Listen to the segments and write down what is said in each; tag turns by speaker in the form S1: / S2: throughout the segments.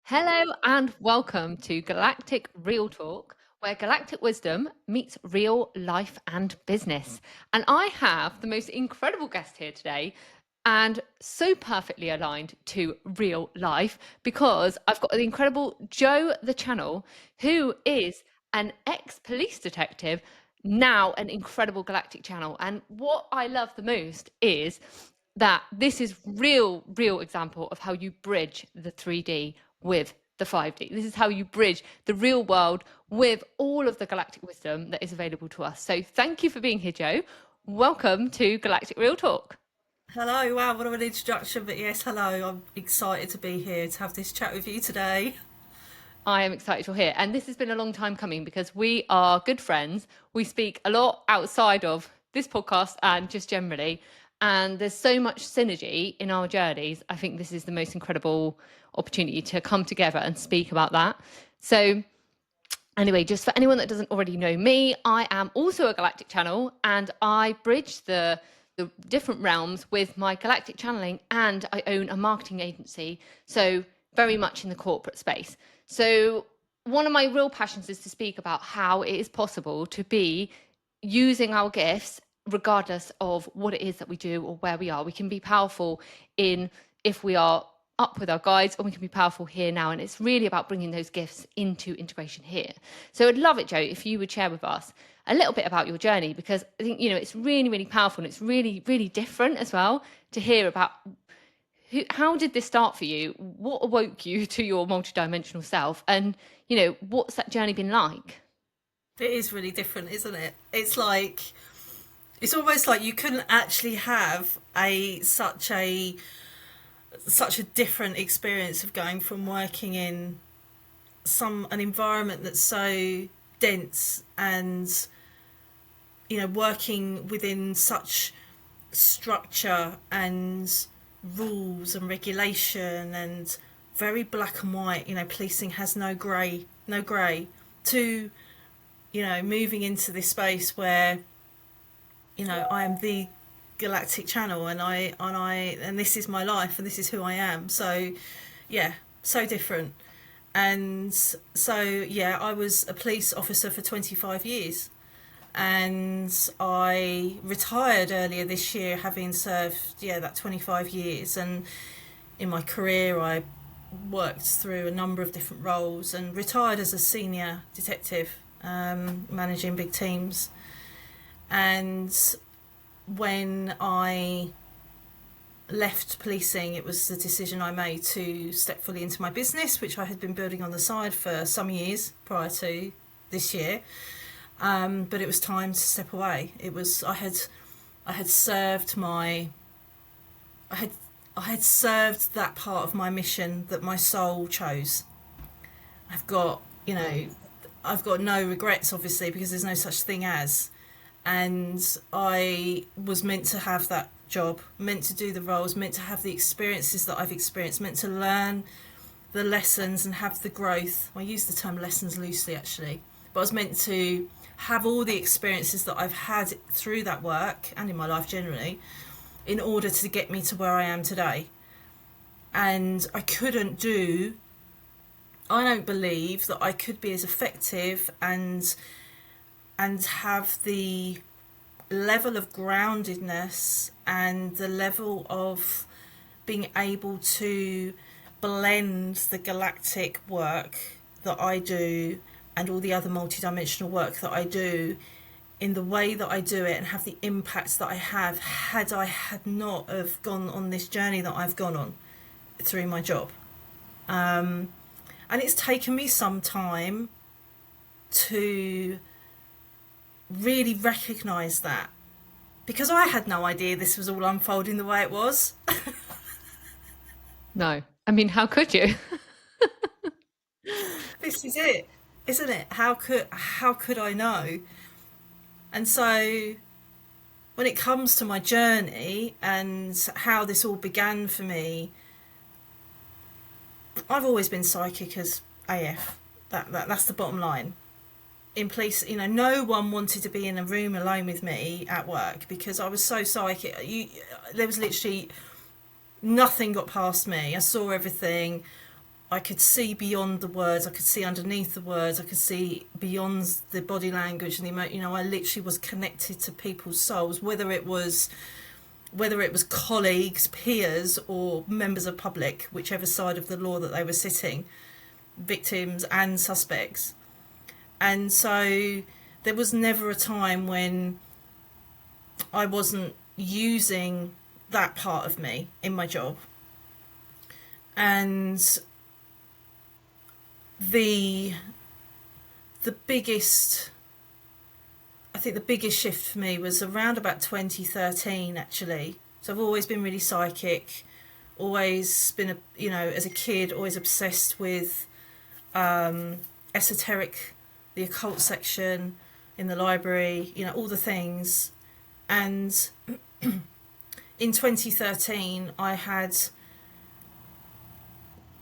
S1: Hello and welcome to Galactic Real Talk, where galactic wisdom meets real life and business. And I have the most incredible guest here today, and so perfectly aligned to real life because I've got the incredible Joe the Channel, who is an ex-police detective, now an incredible galactic channel. And what I love the most is that this is real example of how you bridge the 3D with the 5D. This is how you bridge the real world with all of the galactic wisdom that is available to us. So thank you for being here, Joe. Welcome to Galactic Real Talk.
S2: Hello, wow, what an introduction. But yes, hello, I'm excited to be here to have this chat with you today.
S1: I am excited you're here. And this has been a long time coming because we are good friends. We speak a lot outside of this podcast and just generally. And there's so much synergy in our journeys. I think this is the most incredible opportunity to come together and speak about that. So, anyway, just for anyone that doesn't already know me, I am also a galactic channel and I bridge the different realms with my galactic channeling, and I own a marketing agency. So very much in the corporate space. So one of my real passions is to speak about how it is possible to be using our gifts regardless of what it is that we do or where we are. We can be powerful in if we are up with our guides, or we can be powerful here now. And it's really about bringing those gifts into integration here. So I'd love it, Joe, if you would share with us a little bit about your journey, because I think, it's really powerful, and it's really different as well to hear about how did this start for you? What awoke you to your multidimensional self? And, what's that journey been like?
S2: It is really different, isn't it? It's almost like you couldn't actually have a such a different experience of going from working in an environment that's so dense and working within such structure and rules and regulation and very black and white. Policing has no grey to moving into this space where I am the galactic channel, and this is my life, and this is who I am. So yeah, so different. And so yeah, I was a police officer for 25 years, and I retired earlier this year, having served that 25 years. And in my career I worked through a number of different roles and retired as a senior detective, managing big teams. And when I left policing, it was the decision I made to step fully into my business, which I had been building on the side for some years prior to this year. But it was time to step away. I had served that part of my mission that my soul chose. I've got I've got no regrets, obviously, because there's no such thing as. And I was meant to have that job, meant to do the roles, meant to have the experiences that I've experienced, meant to learn the lessons and have the growth. I use the term lessons loosely, actually, but I was meant to have all the experiences that I've had through that work and in my life generally in order to get me to where I am today. And I don't believe that I could be as effective and have the level of groundedness and the level of being able to blend the galactic work that I do and all the other multidimensional work that I do in the way that I do it, and have the impact that I have had I had not have gone on this journey that I've gone on through my job. And it's taken me some time to really recognise that, because I had no idea this was all unfolding the way it was.
S1: No, I mean, how could you?
S2: This is it, isn't it? How could I know? And so when it comes to my journey and how this all began for me, I've always been psychic as AF. That's the bottom line. In place, no one wanted to be in a room alone with me at work because I was so psychic. There was literally nothing got past me. I saw everything. I could see beyond the words, I could see underneath the words, I could see beyond the body language and the emotion. You know, I literally was connected to people's souls, whether it was colleagues, peers, or members of public, whichever side of the law that they were sitting, victims and suspects. And so there was never a time when I wasn't using that part of me in my job. And the biggest, I think the biggest shift for me was around about 2013 actually. So I've always been really psychic, always been as a kid always obsessed with esoteric, the occult section in the library, all the things. And in 2013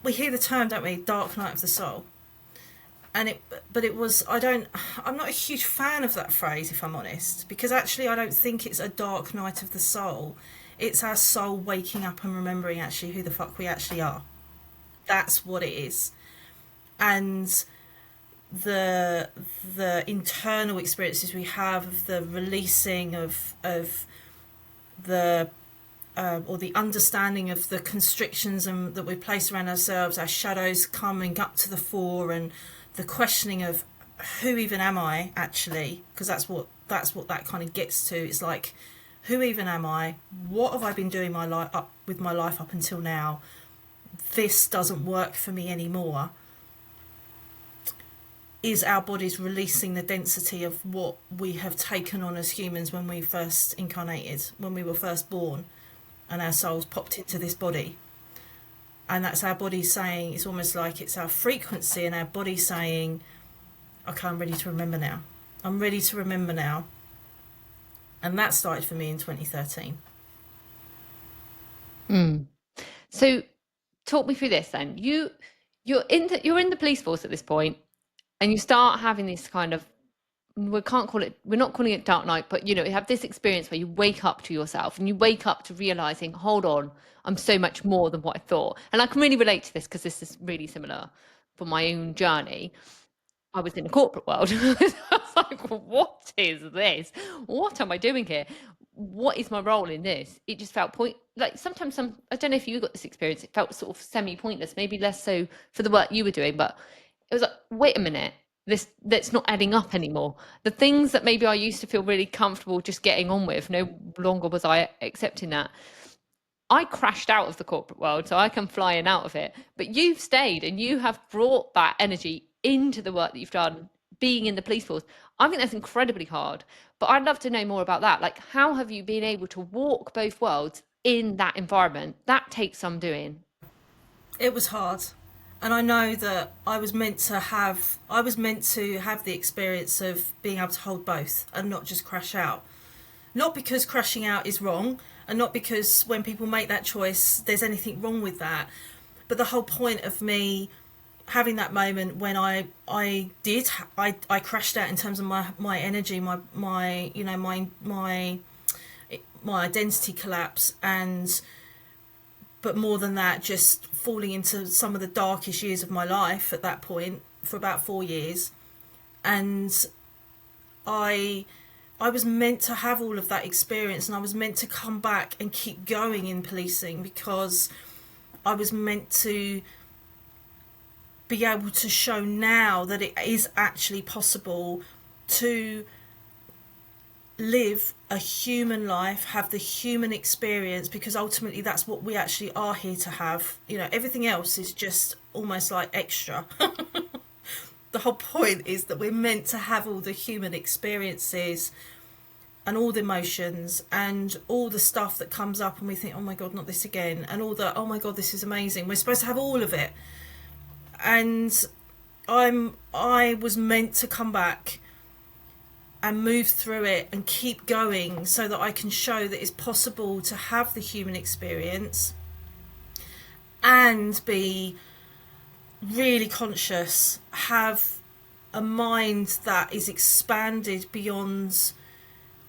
S2: we hear the term, don't we, dark night of the soul. I'm not a huge fan of that phrase, if I'm honest, because actually I don't think it's a dark night of the soul. It's our soul waking up and remembering actually who the fuck we actually are. That's what it is. And the internal experiences we have of the releasing of the or the understanding of the constrictions that we place around ourselves, our shadows coming up to the fore, and the questioning of who even am I actually, because that's what that kind of gets to. It's like, who even am I? What have I been doing with my life up until now? This doesn't work for me anymore. Is our bodies releasing the density of what we have taken on as humans when we first incarnated, when we were first born, and our souls popped into this body? And that's our body saying, it's almost like it's our frequency and our body saying, okay, I'm ready to remember now. I'm ready to remember now. And that started for me in 2013.
S1: So talk me through this then. You're in the police force at this point, and you start having this kind of, we're not calling it dark night, but you have this experience where you wake up to yourself and you wake up to realizing, hold on, I'm so much more than what I thought. And I can really relate to this because this is really similar for my own journey. I was in the corporate world. I was like, what is this? What am I doing here? What is my role in this? It just felt like sometimes I don't know if you got this experience, it felt sort of semi-pointless, maybe less so for the work you were doing, but it was like, wait a minute, that's not adding up anymore. The things that maybe I used to feel really comfortable just getting on with, no longer was I accepting that. I crashed out of the corporate world, so I come flying out of it. But you've stayed and you have brought that energy into the work that you've done, being in the police force. I think that's incredibly hard. But I'd love to know more about that. Like, how have you been able to walk both worlds in that environment? That takes some doing.
S2: It was hard. And I know that I was meant to have the experience of being able to hold both and not just crash out. Not because crashing out is wrong, and not because when people make that choice there's anything wrong with that, but the whole point of me having that moment when I crashed out in terms of my energy, my identity collapse, but more than that, just falling into some of the darkest years of my life at that point for about 4 years. And I was meant to have all of that experience, and I was meant to come back and keep going in policing, because I was meant to be able to show now that it is actually possible to live a human life, have the human experience, because ultimately that's what we actually are here to have. Everything else is just almost like extra. The whole point is that we're meant to have all the human experiences and all the emotions and all the stuff that comes up and we think, oh my God, not this again, and all the, oh my God, this is amazing. We're supposed to have all of it. And I was meant to come back and move through it and keep going so that I can show that it's possible to have the human experience and be really conscious, have a mind that is expanded beyond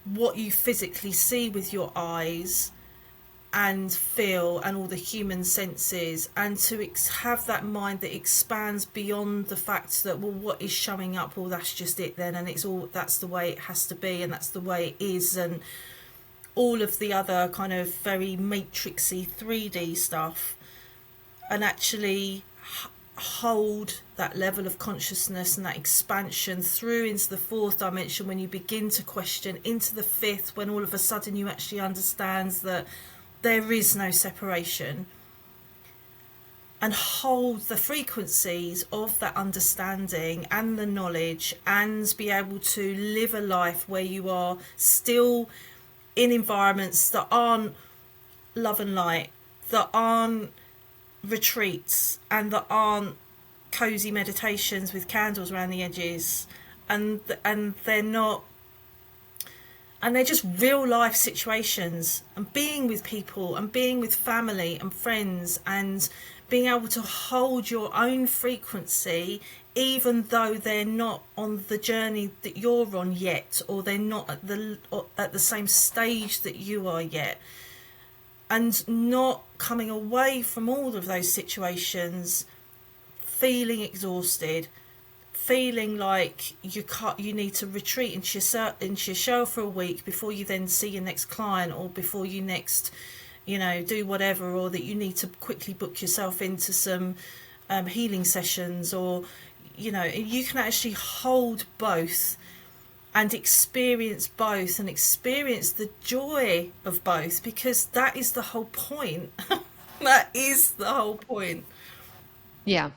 S2: what you physically see with your eyes, and feel and all the human senses, and to have that mind that expands beyond the fact that, well, what is showing up, well, that's just it then, and it's all, that's the way it has to be, and that's the way it is, and all of the other kind of very matrixy 3D stuff, and actually hold that level of consciousness and that expansion through into the fourth dimension, when you begin to question, into the fifth, when all of a sudden you actually understand that there is no separation, and hold the frequencies of that understanding and the knowledge, and be able to live a life where you are still in environments that aren't love and light, that aren't retreats, and that aren't cozy meditations with candles around the edges, and they're not, and they're just real life situations, and being with people and being with family and friends, and being able to hold your own frequency, even though they're not on the journey that you're on yet, or they're not at the same stage that you are yet, and not coming away from all of those situations feeling exhausted, feeling like you need to retreat into your shell for a week before you then see your next client, or before you next, do whatever, or that you need to quickly book yourself into some healing sessions, or you can actually hold both and experience both, and experience the joy of both, because that is the whole point. That is the whole point.
S1: Yeah.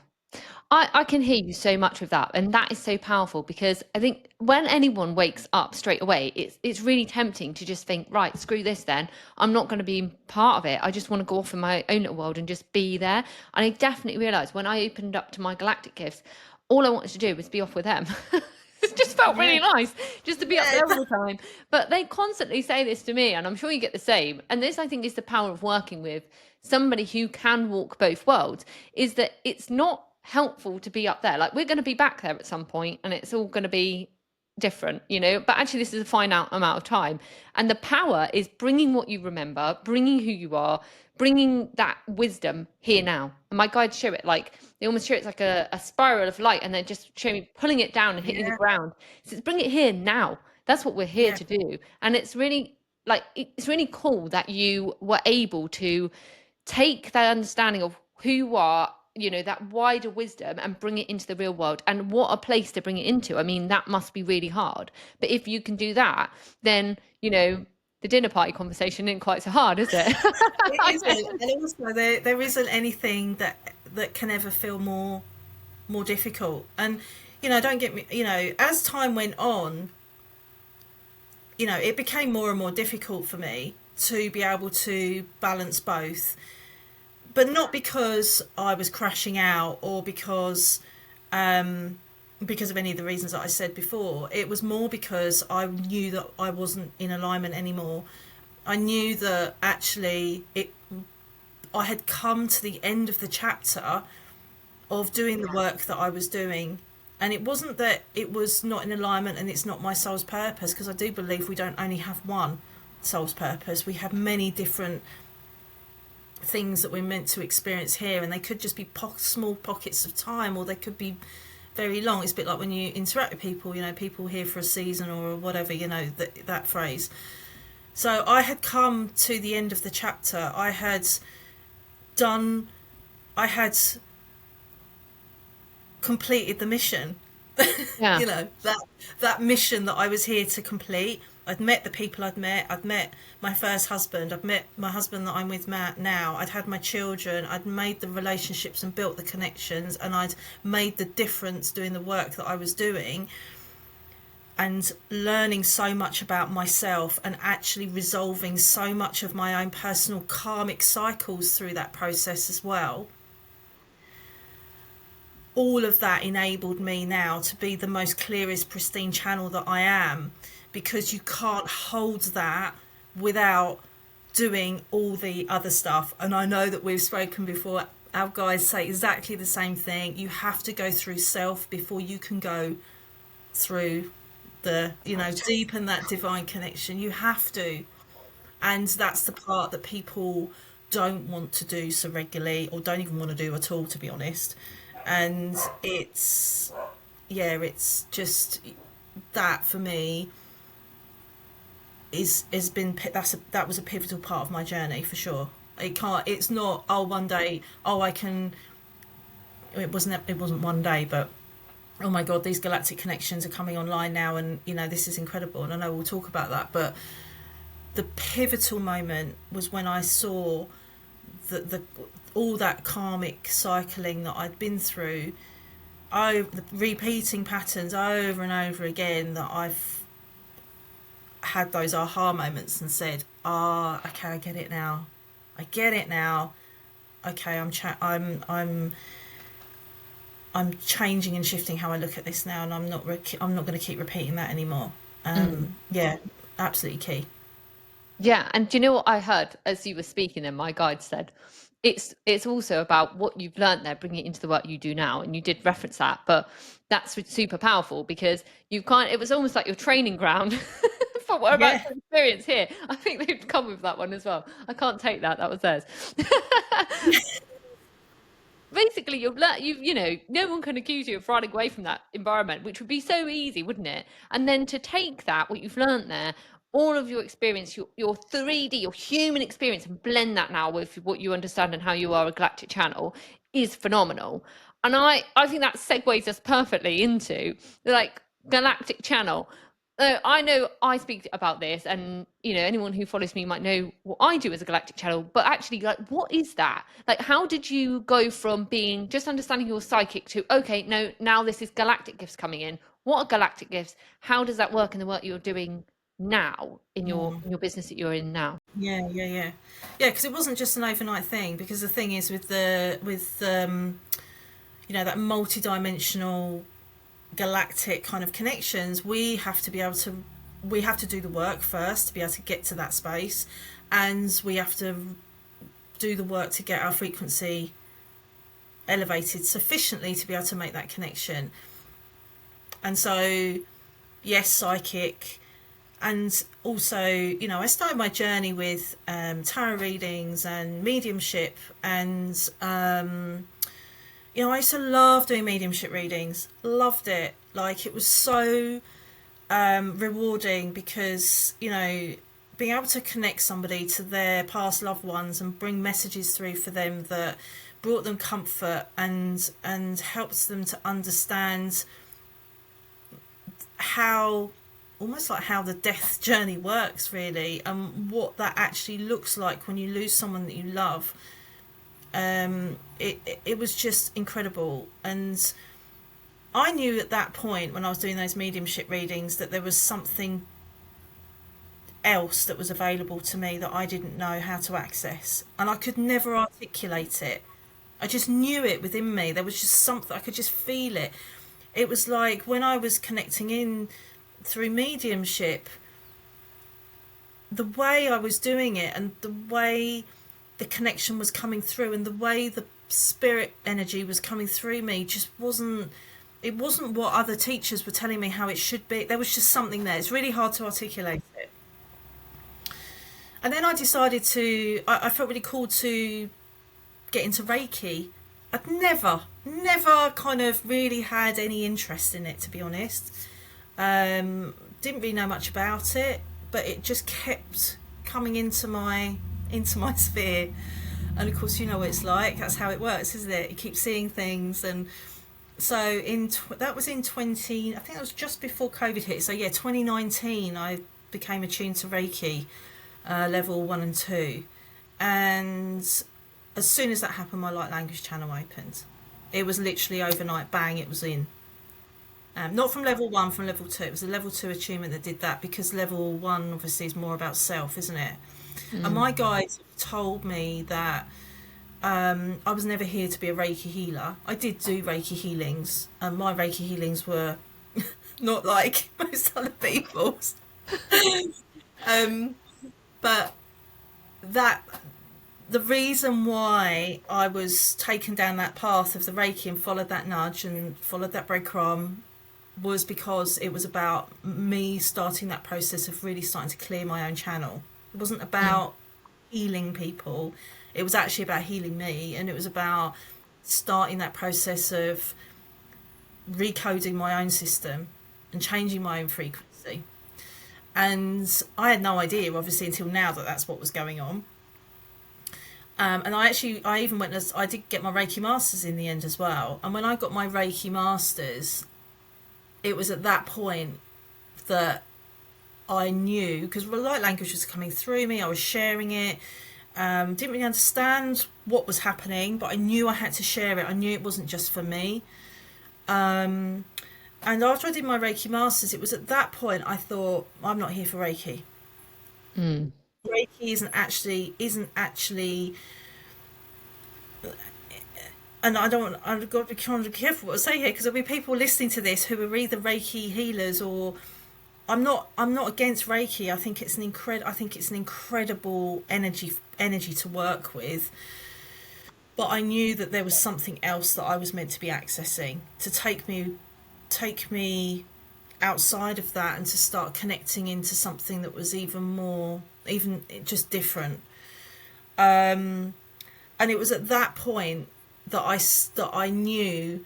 S1: I can hear you so much with that, and that is so powerful, because I think when anyone wakes up straight away, it's really tempting to just think, right, screw this then. I'm not going to be part of it. I just want to go off in my own little world and just be there. And I definitely realised when I opened up to my galactic gifts, all I wanted to do was be off with them. It just felt really nice just to be up there all the time. But they constantly say this to me, and I'm sure you get the same. And this, I think, is the power of working with somebody who can walk both worlds, is that it's not helpful to be up there. Like, we're going to be back there at some point, and it's all going to be different, but actually this is a finite amount of time, and the power is bringing what you remember, bringing who you are, bringing that wisdom here now. And my guides show it, like they almost show it's like a spiral of light, and then just show me pulling it down and hitting the ground. So it's bring it here now. That's what we're here to do. And it's really cool that you were able to take that understanding of who you are, that wider wisdom, and bring it into the real world. And what a place to bring it into. I mean, that must be really hard. But if you can do that, then, the dinner party conversation isn't quite so hard, is it?
S2: It isn't. And also there isn't anything that can ever feel more difficult. And, don't get me, as time went on, it became more and more difficult for me to be able to balance both. But not because I was crashing out, or because of any of the reasons that I said before. It was more because I knew that I wasn't in alignment anymore. I knew that actually I had come to the end of the chapter of doing the work that I was doing. And it wasn't that it was not in alignment and it's not my soul's purpose, because I do believe we don't only have one soul's purpose. We have many different things that we're meant to experience here, and they could just be small pockets of time, or they could be very long. It's a bit like when you interact with people, people here for a season or whatever, that phrase. So I had come to the end of the chapter. I had completed the mission.
S1: Yeah.
S2: That mission that I was here to complete. I'd met the people I'd met my first husband, I'd met my husband that I'm with now, I'd had my children, I'd made the relationships and built the connections, and I'd made the difference doing the work that I was doing, and learning so much about myself, and actually resolving so much of my own personal karmic cycles through that process as well. All of that enabled me now to be the most clearest, pristine channel that I am, because you can't hold that without doing all the other stuff. And I know that we've spoken before, our guys say exactly the same thing. You have to go through self before you can go through the, deepen that divine connection. You have to. And that's the part that people don't want to do so regularly, or don't even want to do at all, to be honest. And it's, yeah, it's just that for me is has been that was a pivotal part of my journey for sure. It's not, oh, one day, oh, I can. It wasn't one day, but oh my god, these galactic connections are coming online now, and this is incredible, and I know we'll talk about that. But the pivotal moment was when I saw the all that karmic cycling that I'd been through, the repeating patterns over and over again, that I've had those aha moments and said, okay, I get it now. I get it now. Okay, I'm changing and shifting how I look at this now, and I'm not going to keep repeating that anymore. Yeah, absolutely key.
S1: Yeah, and do you know what I heard as you were speaking? And my guide said, it's also about what you've learned there, bringing it into the work you do now, and you did reference that, but that's super powerful because you can't. It was almost like your training ground for what we're about
S2: Yeah.
S1: to experience here. I think they've come with that one as well. I can't take that. That was theirs. Basically, no one can accuse you of running away from that environment, which would be so easy, wouldn't it? And then to take that, what you've learned there, all of your experience, your 3D, your human experience, and blend that now with what you understand and how you are a galactic channel is phenomenal. And I think that segues us perfectly into like galactic channel. I know I speak about this, and anyone who follows me might know what I do as a galactic channel. But actually, like, what is that? Like, how did you go from being just understanding your psychic to okay, no, now this is galactic gifts coming in? What are galactic gifts? How does that work in the work you're doing now in your business that you're in now?
S2: Yeah. Because it wasn't just an overnight thing. Because the thing is, with that multi-dimensional galactic kind of connections, we have to do the work first to be able to get to that space, and we have to do the work to get our frequency elevated sufficiently to be able to make that connection. And so, yes, psychic. And also, I started my journey with tarot readings and mediumship, and I used to love doing mediumship readings. Loved it. Like, it was so rewarding because, being able to connect somebody to their past loved ones and bring messages through for them that brought them comfort and helps them to understand how, almost like how the death journey works, really, and what that actually looks like when you lose someone that you love. It was just incredible. And I knew at that point, when I was doing those mediumship readings, that there was something else that was available to me that I didn't know how to access, and I could never articulate it. I just knew it within me. There was just something, I could just feel it. It was like when I was connecting in through mediumship, the way I was doing it and the way the connection was coming through and the way the spirit energy was coming through me just wasn't what other teachers were telling me how it should be. There was just something there. It's really hard to articulate it. And then I decided I felt really called to get into Reiki. I'd never kind of really had any interest in it, to be honest. Didn't really know much about it, but it just kept coming into my sphere. And of course, you know what it's like. That's how it works, isn't it? You keep seeing things. And so that was in 20, I think that was just before COVID hit. So yeah, 2019, I became attuned to Reiki, level 1 and 2. And as soon as that happened, my light language channel opened. It was literally overnight, bang, it was in. Not from level 1, from level 2. It was a level 2 attunement that did that, because level 1 obviously is more about self, isn't it? And my guides told me that I was never here to be a Reiki healer. I did do Reiki healings, and my Reiki healings were not like most other people's. But the reason why I was taken down that path of the Reiki and followed that nudge and followed that breadcrumb was because it was about me starting that process of really starting to clear my own channel. It wasn't
S1: Mm.
S2: about healing people. It was actually about healing me, and it was about starting that process of recoding my own system and changing my own frequency. And I had no idea, obviously, until now that that's what was going on. And I even went as I did get my Reiki Masters in the end as well. And when I got my Reiki Masters, it was at that point that I knew, because light language was coming through me, I was sharing it. Didn't really understand what was happening, but I knew I had to share it. I knew it wasn't just for me. And after I did my Reiki Masters, it was at that point I thought, I'm not here for Reiki.
S1: Mm.
S2: Reiki isn't actually, and I don't. I've got to be kind of careful what I say here, because there'll be people listening to this who are either Reiki healers or I'm not against Reiki. I think it's an incredible energy to work with. But I knew that there was something else that I was meant to be accessing to take me outside of that and to start connecting into something that was even more, even just different. And it was at that point that I knew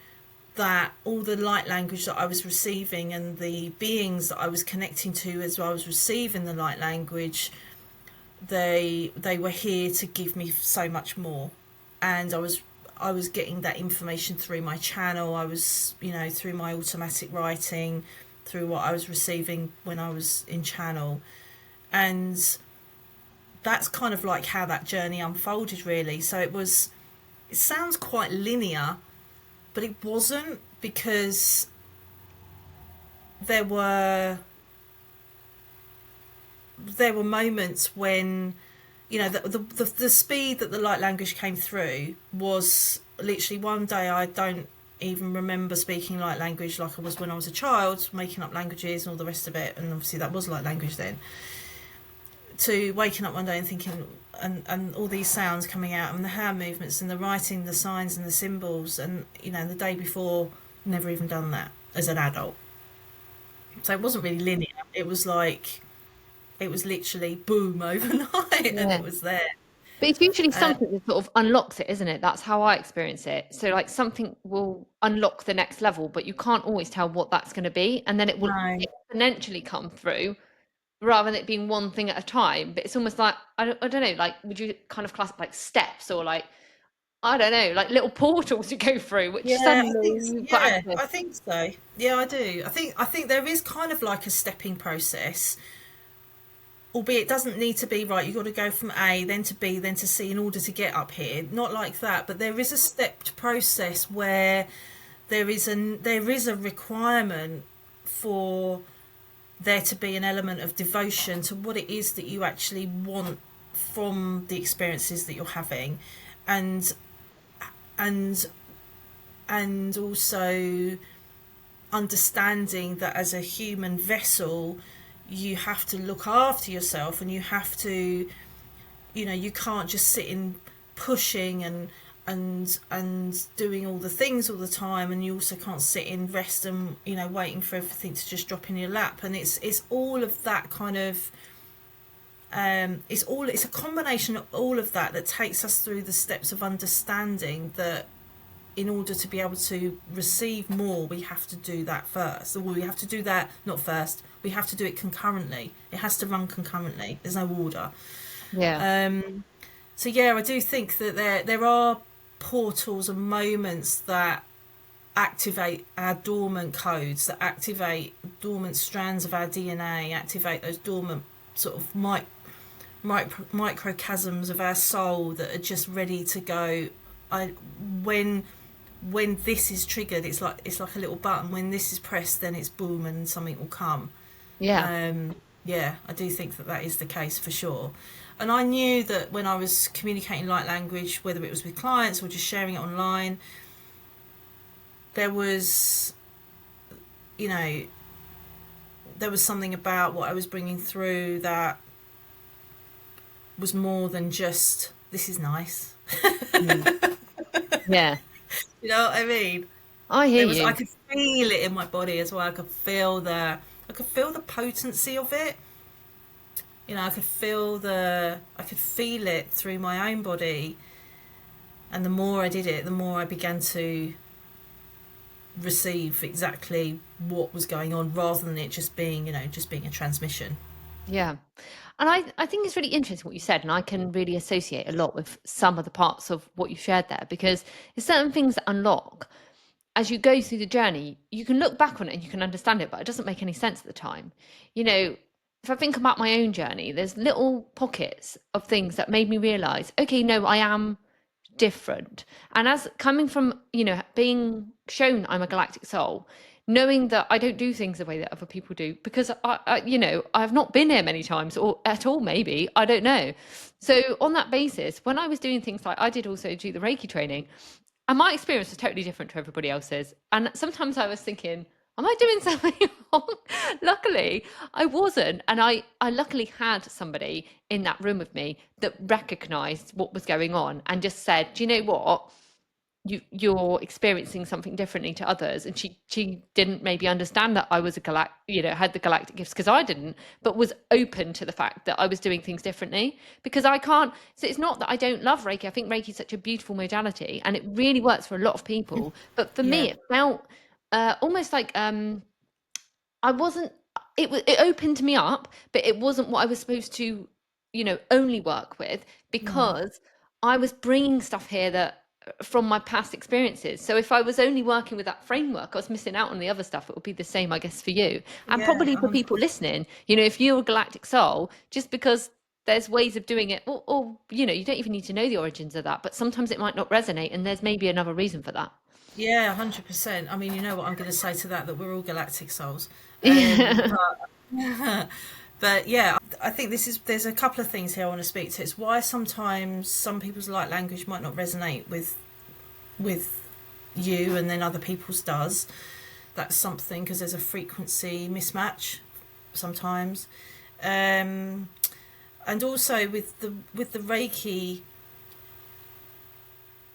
S2: that all the light language that I was receiving and the beings that I was connecting to as I was receiving the light language, they were here to give me so much more. And I was getting that information through my channel. I was, through my automatic writing, through what I was receiving when I was in channel. And that's kind of like how that journey unfolded, really. So it sounds quite linear, but it wasn't, because there were moments when, the speed that the light language came through was literally one day I don't even remember speaking light language like I was when I was a child, making up languages and all the rest of it, and obviously that was light language then, to waking up one day and thinking, and all these sounds coming out, and the hand movements and the writing, the signs and the symbols, and the day before, never even done that as an adult. So it wasn't really linear. It was literally boom overnight, and
S1: Yeah.
S2: it was there.
S1: But it's usually
S2: Uh,
S1: something that sort of unlocks it, isn't it? That's how I experience it. So like something will unlock the next level, but you can't always tell what that's going to be. And then it will
S2: no,
S1: exponentially come through rather than it being one thing at a time. But it's almost like, I don't know, like would you kind of class it like steps or like, I don't know, like little portals you go through, which
S2: yeah,
S1: suddenly you've got
S2: yeah,
S1: access.
S2: I think so. Yeah, I do. I think there is kind of like a stepping process, albeit it doesn't need to be right. You've got to go from A, then to B, then to C in order to get up here. Not like that, but there is a stepped process where there is a requirement for there to be an element of devotion to what it is that you actually want from the experiences that you're having, and and and also understanding that as a human vessel you have to look after yourself, and you have to, you can't just sit in pushing and doing all the things all the time, and you also can't sit in rest and waiting for everything to just drop in your lap. And it's all of that kind of, it's a combination of all of that that takes us through the steps of understanding that in order to be able to receive more, we have to do that first. Or we have to do that, not first, we have to do it concurrently. It has to run concurrently. There's no order.
S1: Yeah.
S2: So yeah, I do think that there are portals and moments that activate our dormant codes, that activate dormant strands of our DNA, activate those dormant sort of microchasms of our soul that are just ready to go. I when this is triggered, it's like a little button. When this is pressed, then it's boom, and something will come.
S1: Yeah.
S2: Yeah, I do think that that is the case for sure. And I knew that when I was communicating light language, whether it was with clients or just sharing it online, there was, you know, there was something about what I was bringing through that was more than just, this is nice.
S1: Mm. Yeah.
S2: You know what I mean?
S1: I hear
S2: I
S1: you.
S2: could feel it in my body as well. I could feel the potency of it. You know, I could feel it through my own body. And the more I did it, the more I began to receive exactly what was going on, rather than it just being, just being a transmission.
S1: Yeah. And I think it's really interesting what you said, and I can really associate a lot with some of the parts of what you shared there, because there's certain things that unlock as you go through the journey. You can look back on it and you can understand it, but it doesn't make any sense at the time. If I think about my own journey, there's little pockets of things that made me realize, okay, no, I am different. And as coming from, being shown I'm a galactic soul, knowing that I don't do things the way that other people do, because I've not been here many times or at all, maybe, I don't know. So on that basis, when I was doing things like, I did also do the Reiki training, and my experience was totally different to everybody else's. And sometimes I was thinking, am I doing something wrong? Luckily, I wasn't. And I luckily had somebody in that room with me that recognized what was going on and just said, do you know what? You're experiencing something differently to others. And she didn't maybe understand that I was had the galactic gifts, because I didn't, but was open to the fact that I was doing things differently, because I can't. So it's not that I don't love Reiki. I think Reiki is such a beautiful modality and it really works for a lot of people. But for
S2: Yeah.
S1: me, it felt almost like I wasn't. It opened me up, but it wasn't what I was supposed to, only work with, because I was bringing stuff here that from my past experiences. So if I was only working with that framework, I was missing out on the other stuff. It would be the same, I guess, for you, and
S2: Yeah,
S1: probably for people
S2: 100%.
S1: listening. If you're a galactic soul, just because there's ways of doing it, or you don't even need to know the origins of that, but sometimes it might not resonate, and there's maybe another reason for that.
S2: Yeah, 100%. I mean, you know what I'm going to say to that we're all galactic souls.
S1: Yeah.
S2: But yeah, I think there's a couple of things here I want to speak to. It's why sometimes some people's light language might not resonate with you, and then other people's does. That's something, because there's a frequency mismatch sometimes. And also with the Reiki,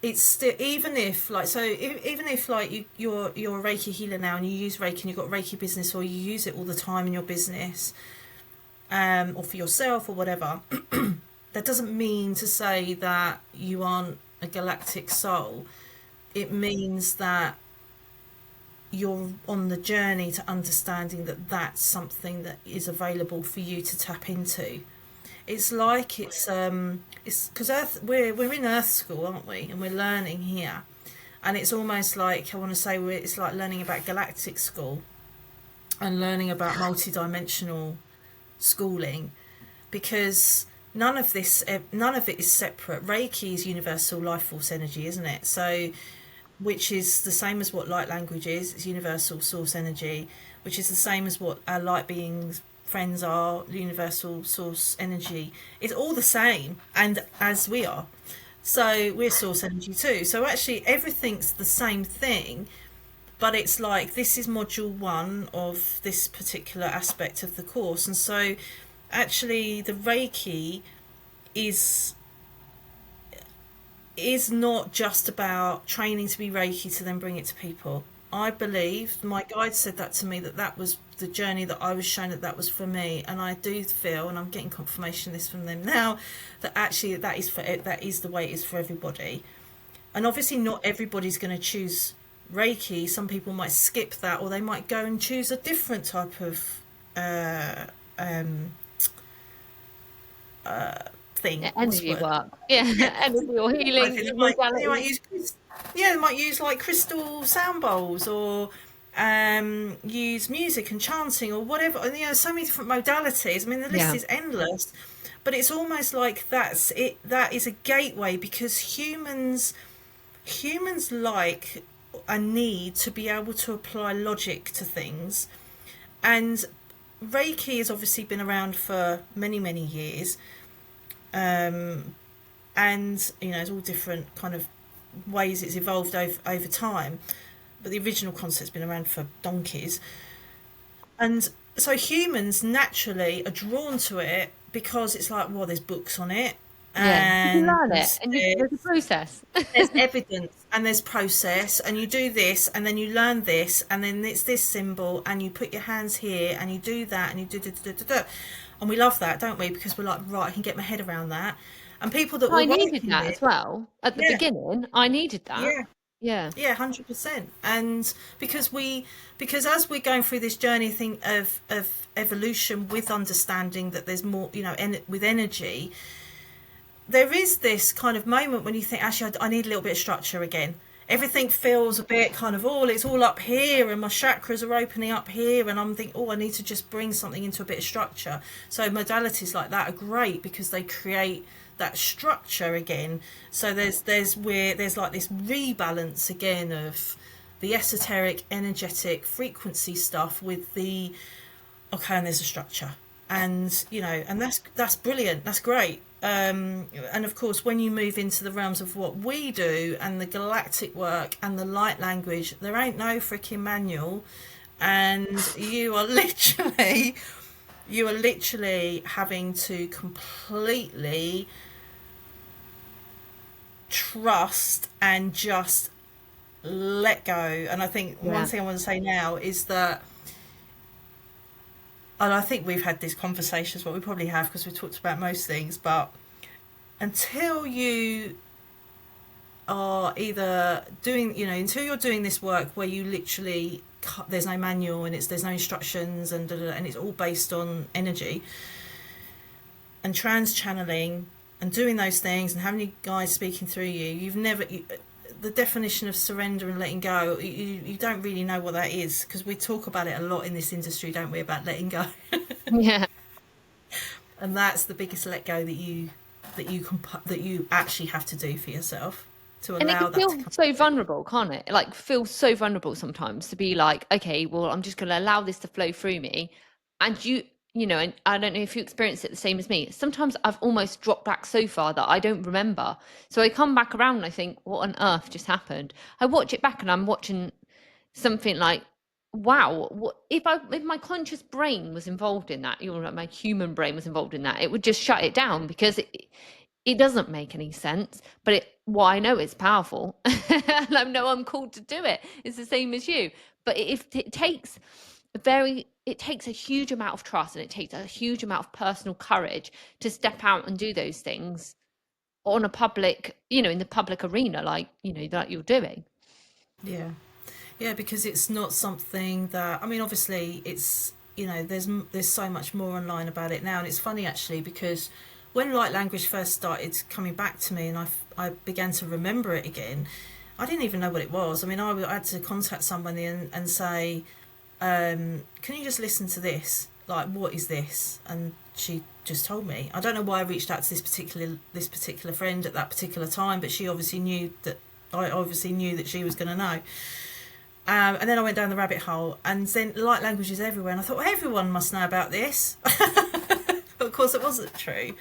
S2: it's still, even if like, so even if like you're a Reiki healer now and you use Reiki and you've got Reiki business, or you use it all the time in your business, or for yourself or whatever, that doesn't mean to say that you aren't a galactic soul. It means that you're on the journey to understanding that that's something that is available for you to tap into. It's like it's because Earth, we're in Earth school, aren't we? And we're learning here, and it's almost like, I want to say, it's like learning about galactic school and learning about multidimensional schooling, because none of it is separate. Reiki is universal life force energy, isn't it? So, which is the same as what light language is. It's universal source energy, which is the same as what our light beings friends are, universal source energy. It's all the same, and as we are. So we're source energy too. So actually everything's the same thing, but it's like, this is module 1 of this particular aspect of the course. And so actually the Reiki is not just about training to be Reiki to then bring it to people. I believe my guide said that to me, that was the journey that I was shown, that was for me. And I do feel, and I'm getting confirmation of this from them now, that actually that is the way it is for everybody. And obviously not everybody's going to choose Reiki. Some people might skip that, or they might go and choose a different type of thing. What's the
S1: Energy
S2: word?
S1: work. Yeah. Energy or
S2: I
S1: healing
S2: think they might
S1: modality.
S2: use, yeah, they might use like crystal sound bowls, or use music and chanting or whatever. And so many different modalities. I mean, the list
S1: Yeah.
S2: is endless. But it's almost like that's it. That is a gateway, because humans like a need to be able to apply logic to things, and Reiki has obviously been around for many years, and it's all different kind of ways it's evolved over time, but the original concept's been around for donkeys. And so humans naturally are drawn to it, because it's like, well, there's books on it,
S1: Yeah. You can
S2: and
S1: learn it, and there's a process.
S2: there's evidence and there's process, and you do this and then you learn this, and then it's this symbol, and you put your hands here and you do that, and you do. And we love that, don't we? Because we're like, right, I can get my head around that. And people that we're
S1: I needed
S2: working
S1: that
S2: with,
S1: as well at the
S2: yeah,
S1: beginning. I needed that.
S2: yeah,
S1: Yeah.
S2: yeah, 100%. And because as we're going through this journey thing of evolution, with understanding that there's more, with energy, there is this kind of moment when you think, actually, I need a little bit of structure again. Everything feels a bit kind of, oh, it's all up here, and my chakras are opening up here, and I'm thinking, oh, I need to just bring something into a bit of structure. So modalities like that are great because they create that structure again. So there's like this rebalance again of the esoteric, energetic, frequency stuff with the, okay, and there's a structure, and and that's brilliant, that's great. And of course, when you move into the realms of what we do and the galactic work and the light language, there ain't no freaking manual, and you are literally having to completely trust and just let go. And I think one thing I want to say now is that, and I think we've had these conversations, but we probably have because we talked about most things, but until you are either doing, until you're doing this work where you literally, there's no manual and there's no instructions, and it's all based on energy and trans channeling and doing those things and having you guys speaking through you, the definition of surrender and letting go, you don't really know what that is, because we talk about it a lot in this industry, don't we, about letting go.
S1: Yeah.
S2: And that's the biggest let go that you actually have to do for yourself, to allow
S1: And it can
S2: that
S1: feel
S2: to come
S1: so vulnerable, can't it? Like, feel so vulnerable sometimes to be like, okay, well, I'm just going to allow this to flow through me. And and I don't know if you experience it the same as me. Sometimes I've almost dropped back so far that I don't remember. So I come back around and I think, what on earth just happened? I watch it back and I'm watching something like, wow, what if my conscious brain was involved in that, my human brain was involved in that, it would just shut it down, because it doesn't make any sense. But I know it's powerful, and I know I'm called to do it. It's the same as you. But it takes a huge amount of trust, and it takes a huge amount of personal courage to step out and do those things on a public, in the public arena, like, that you're doing.
S2: Yeah. Yeah, because it's not something that, I mean, obviously it's, there's so much more online about it now. And it's funny actually, because when light language first started coming back to me and I began to remember it again, I didn't even know what it was. I mean, I had to contact somebody and say, can you just listen to this? Like, what is this? And she just told me. I don't know why I reached out to this particular friend at that particular time, but she obviously knew that I obviously knew that she was going to know. And then I went down the rabbit hole, and then light language is everywhere, and I thought, well, everyone must know about this. But of course it wasn't true.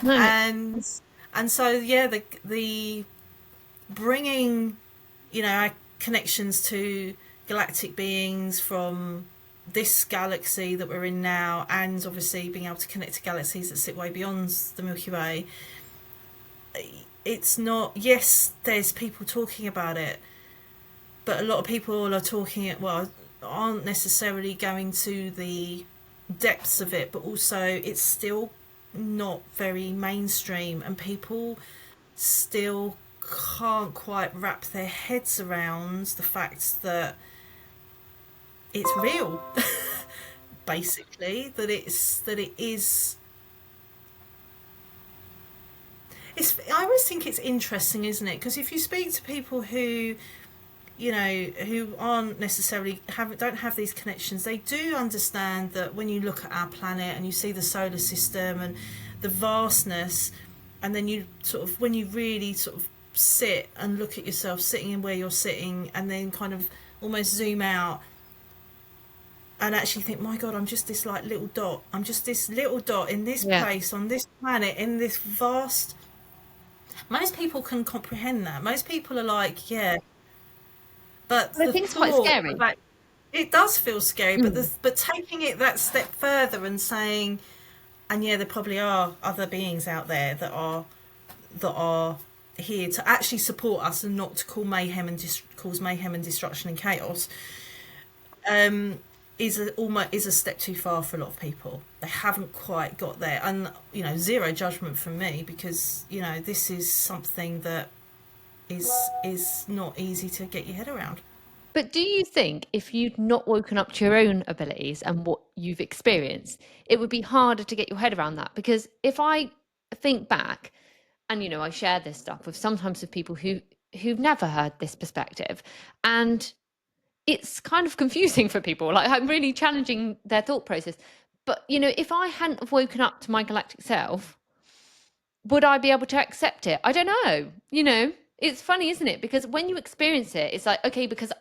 S1: No.
S2: And so yeah, the bringing our connections to galactic beings from this galaxy that we're in now, and obviously being able to connect to galaxies that sit way beyond the Milky Way, it's not, yes, there's people talking about it, but a lot of people are talking, aren't necessarily going to the depths of it, but also it's still not very mainstream, and people still can't quite wrap their heads around the fact that it's real. Basically, that it is. I always think it's interesting, isn't it? Because if you speak to people who who aren't necessarily don't have these connections, they do understand that when you look at our planet and you see the solar system and the vastness, and then you sort of, when you really sort of sit and look at yourself sitting in where you're sitting, and then kind of almost zoom out and actually think, my God, I'm just this like little dot. I'm just this little dot in this place on this planet, in this vast. Most people can comprehend that. Most people are like, yeah. But
S1: I think it's quite scary.
S2: It does feel scary, but taking it that step further and saying, and yeah, there probably are other beings out there that are that are here to actually support us and not to cause mayhem and cause mayhem and destruction and chaos, is a step too far for a lot of people. They haven't quite got there, and zero judgment from me, because this is something that is not easy to get your head around.
S1: But do you think if you'd not woken up to your own abilities and what you've experienced, it would be harder to get your head around that? Because if I think back, and I share this stuff with sometimes with people who've never heard this perspective, and it's kind of confusing for people. Like, I'm really challenging their thought process. But if I hadn't have woken up to my galactic self, would I be able to accept it? I don't know. It's funny, isn't it? Because when you experience it, it's like, okay, because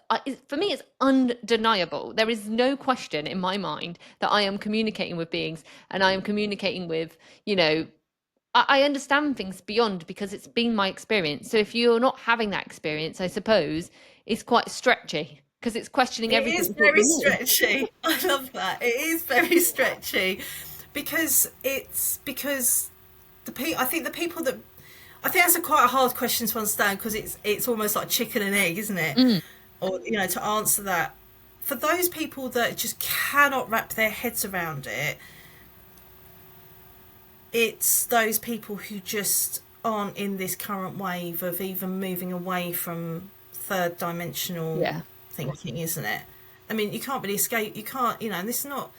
S1: for me, it's undeniable. There is no question in my mind that I am communicating with beings, and I am communicating with, I understand things beyond, because it's been my experience. So if you're not having that experience, I suppose it's quite stretchy, because it's questioning
S2: It
S1: everything.
S2: is very stretchy. I love that. It is very stretchy, because I think the people that I think that's quite a hard question to understand, because it's almost like chicken and egg, isn't it? Or to answer that, for those people that just cannot wrap their heads around it, it's those people who just aren't in this current wave of even moving away from third dimensional thinking, isn't it? I mean, you can't really escape. You can't, and this is not,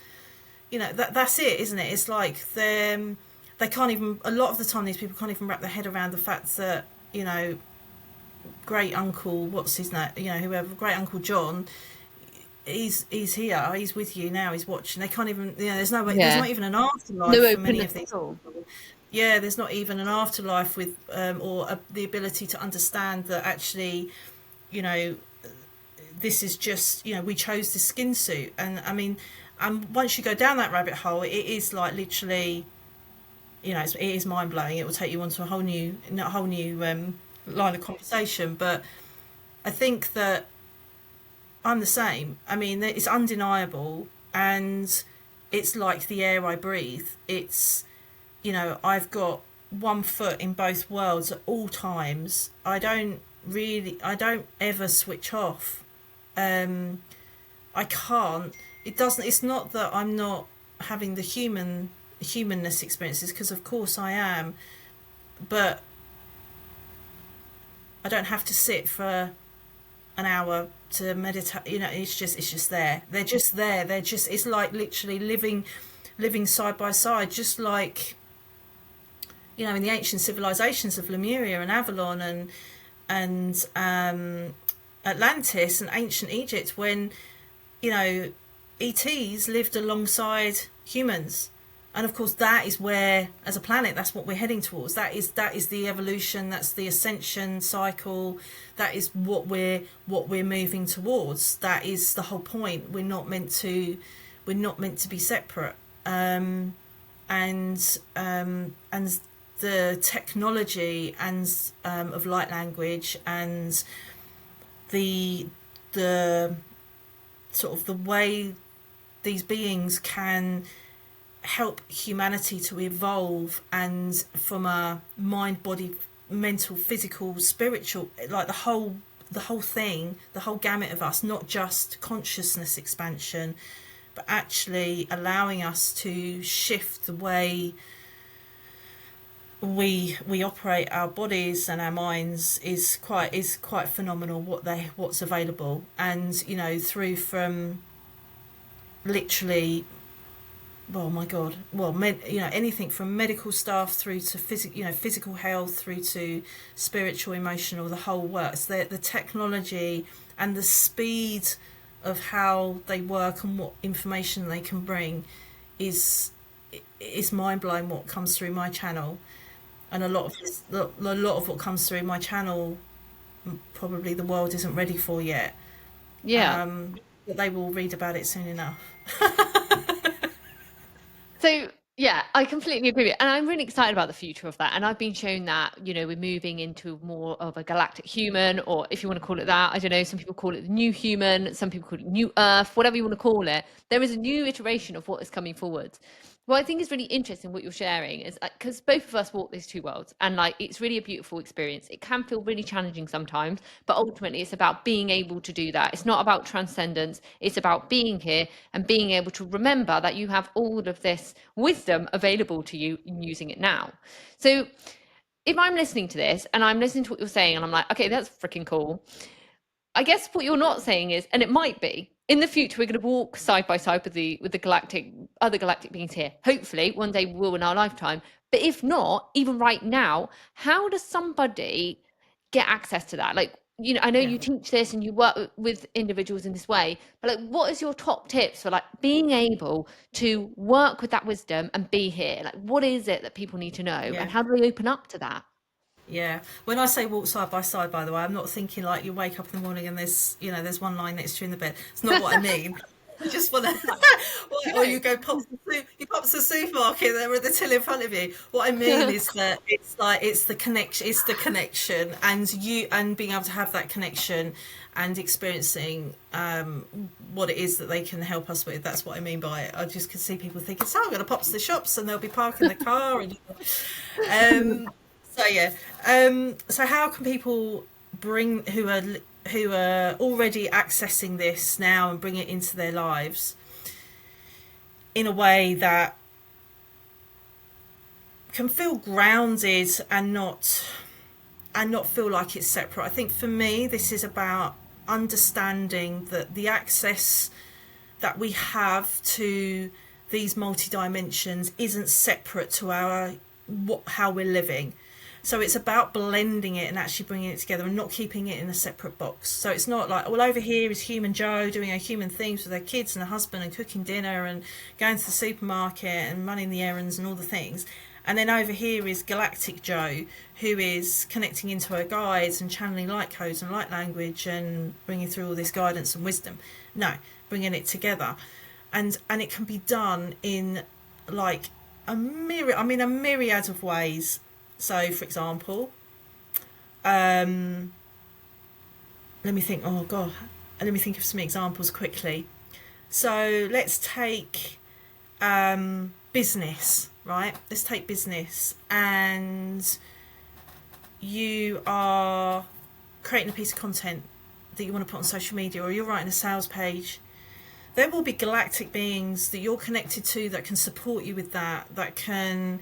S2: that's it, isn't it? It's like they can't even, a lot of the time, these people can't even wrap their head around the fact that, great uncle, what's his name, whoever, great uncle John, he's here, he's with you now, he's watching. They can't even, there's no way, there's not even an afterlife for many of these people. Yeah, there's not even an afterlife with, or the ability to understand that actually, this is just, we chose the skin suit. And I mean, once you go down that rabbit hole, it is like literally, it is mind blowing. It will take you onto a whole new line of conversation. But I think that I'm the same. I mean, it's undeniable, and it's like the air I breathe. It's, I've got one foot in both worlds at all times. I don't ever switch off. I can't. It's not that I'm not having the humanness experiences, because of course I am, but I don't have to sit for an hour to meditate. It's just there. They're just there. It's like literally living side by side, just like in the ancient civilizations of Lemuria and Avalon and Atlantis and ancient Egypt, when ETs lived alongside humans. And of course, that is where, as a planet, that's what we're heading towards. That is the evolution. That's the ascension cycle. That is what we're moving towards. That is the whole point. We're not meant to be separate. And the technology and of light language, and the sort of the way these beings can help humanity to evolve, and from a mind, body, mental, physical, spiritual, like the whole thing, the whole gamut of us, not just consciousness expansion, but actually allowing us to shift the way we operate our bodies and our minds is quite phenomenal. What's available, and through from literally, oh my god, anything from medical stuff through to physical health, through to spiritual, emotional, the whole works. The technology and the speed of how they work and what information they can bring is mind blowing. What comes through my channel, and a lot of what comes through my channel, probably the world isn't ready for yet. But they will read about it soon enough.
S1: So yeah, I completely agree with you. And I'm really excited about the future of that. And I've been shown that, we're moving into more of a galactic human, or if you want to call it that, I don't know, some people call it the new human, some people call it new earth, whatever you want to call it. There is a new iteration of what is coming forward. What I think is really interesting what you're sharing is because both of us walk these two worlds, and like it's really a beautiful experience. It can feel really challenging sometimes, but ultimately it's about being able to do that. It's not about transcendence, it's about being here and being able to remember that you have all of this wisdom available to you and using it now. So if I'm listening to this and I'm listening to what you're saying and I'm like, okay, that's freaking cool. I guess what you're not saying is, and it might be, in the future we're going to walk side by side with the galactic other galactic beings here. Hopefully, one day we will in our lifetime. But if not, even right now, how does somebody get access to that? Like, you know, I know
S2: Yeah.
S1: you teach this and you work with individuals in this way, but like, what is your top tips for like being able to work with that wisdom and be here? Like, what is it that people need to know,
S2: Yeah.
S1: and how do they open up to that?
S2: Yeah. When I say walk side by side, by the way, I'm not thinking like you wake up in the morning and there's one line next to you in the bed. It's not what I mean. I just want to, or you go pop to the supermarket, there at the till in front of you. What I mean is that it's the connection, and being able to have that connection and experiencing what it is that they can help us with. That's what I mean by it. I just could see people thinking, so I'm going to pop to the shops and they'll be parking the car and. So yeah, so how can people bring who are already accessing this now and bring it into their lives in a way that can feel grounded and not feel like it's separate? I think for me, this is about understanding that the access that we have to these multi-dimensions isn't separate to how we're living. So it's about blending it and actually bringing it together and not keeping it in a separate box. So it's not like, well, over here is human Joe doing her human things with her kids and her husband and cooking dinner and going to the supermarket and running the errands and all the things. And then over here is Galactic Joe, who is connecting into her guides and channeling light codes and light language and bringing through all this guidance and wisdom. No, bringing it together. And it can be done in like a myriad of ways. So, for example, let me think. Oh God, let me think of some examples quickly. So let's take business, right? Let's take business, and you are creating a piece of content that you want to put on social media, or you're writing a sales page. There will be galactic beings that you're connected to that can support you with that can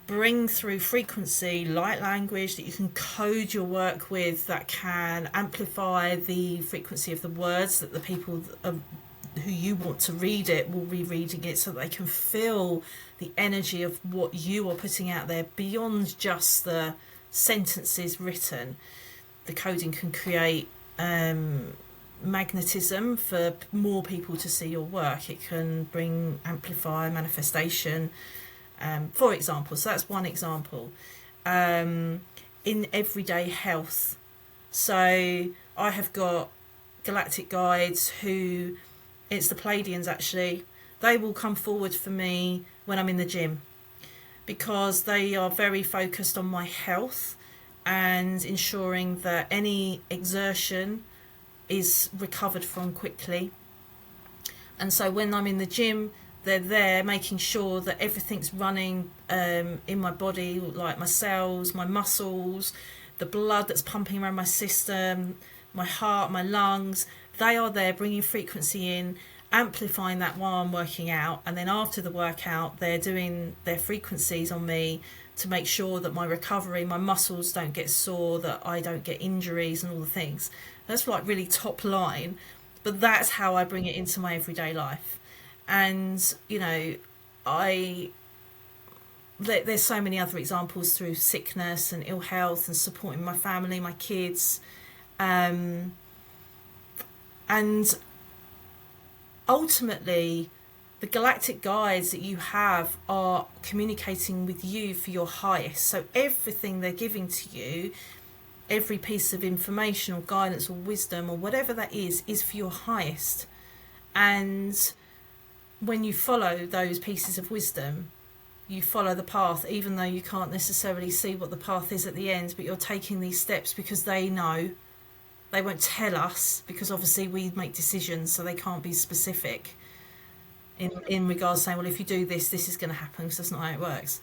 S2: bring through frequency, light language that you can code your work with, that can amplify the frequency of the words that the people who you want to read it will be reading it, so that they can feel the energy of what you are putting out there beyond just the sentences written. The coding can create magnetism for more people to see your work. It can amplify manifestation, for example. So that's one example. In everyday health, so I have got galactic guides who, it's the Pleiadians actually, they will come forward for me when I'm in the gym, because they are very focused on my health and ensuring that any exertion is recovered from quickly. And so when I'm in the gym, they're there making sure that everything's running in my body, like my cells, my muscles, the blood that's pumping around my system, my heart, my lungs. They are there bringing frequency in, amplifying that while I'm working out. And then after the workout, they're doing their frequencies on me to make sure that my recovery, my muscles don't get sore, that I don't get injuries and all the things. That's like really top line, but that's how I bring it into my everyday life. And, you know, there's so many other examples through sickness and ill health and supporting my family, my kids. And ultimately, the galactic guides that you have are communicating with you for your highest. So everything they're giving to you, every piece of information or guidance or wisdom or whatever that is for your highest. And when you follow those pieces of wisdom, you follow the path, even though you can't necessarily see what the path is at the end, but you're taking these steps because they know. They won't tell us, because obviously we make decisions, so they can't be specific. in regards saying, well, if you do this, this is going to happen, because that's not how it works.